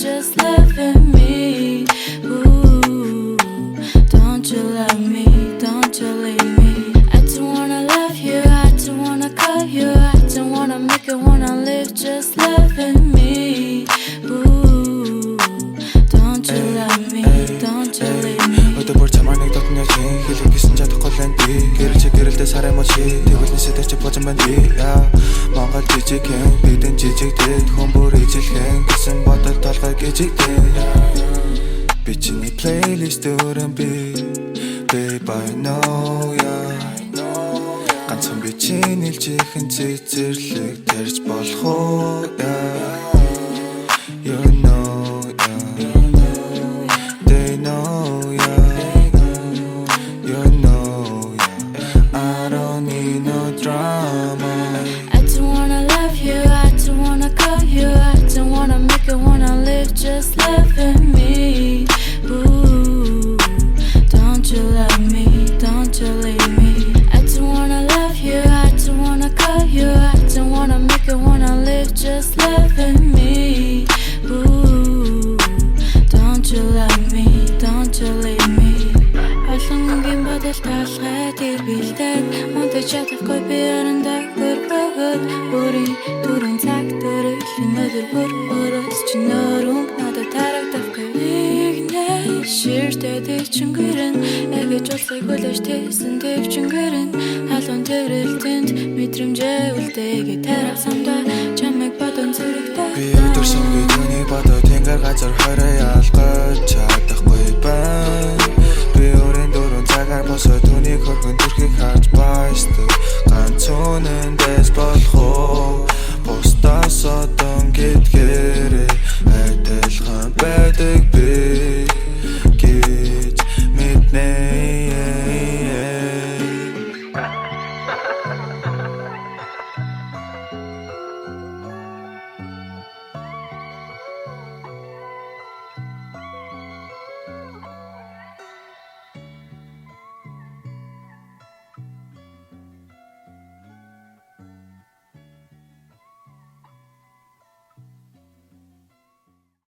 Just loving me. Ooh, don't you love me? Don't you leave me? I don't wanna love you. I don't wanna call you. I don't wanna make it wanna live. Just loving me. Ooh, don't you love me? Don't you leave me? Өдөр бүр чамаар нэг дотны хийн хэлэх гэсэн чадахгүй л би гэрэлч гэрэлдээ сарай мод чи тэгвэл ч божин байна би Монгол жижиг хэн бидэн жижиг дэд хүн бүр ижилхэн гэсэн бодол толгой гжигдээ би чиний плейлист өрөн би babe I know ya ганцхан би чиний чихэн цэцэрлэг тарьж болох уу you know ya they know ya you know ya I don't need no drama. I don't wanna love you. I don't wanna call you. I don't wanna make it wanna live. Just loving me. Ooh, don't you love me? Don't you leave me? I don't wanna love you. I don't wanna call you. I don't wanna make it wanna live. Just loving me. Ooh, don't you love me? Don't you leave me? Олон бодол талхайд ирбэлдэг Мундаг чадахгүй би арандаа хөргөхөд Бүрийн түрэн цаг төрөлийн өдөр бүр өрөөс чи нөрөнг надад тарагдахгүй Игнэ ширтэд ичингэрэн Эгэж улсыг хүлээж тэсэн дэвчингэрэн Халуун тэрэлтэнд мэдрэмжээ үлдээгээ тарах самдаа Чамайг бодон зүрэгтэй Би өдөр сумгийн түүний бодоо тэнгэр газар хорой алгаж чадахгүй байна Би өрийн дөрөв цагаар босоо түүний хөргөн төрхийг харж баясдаг ганц үнэндээс болох уу Бусдаас одон гэдгээ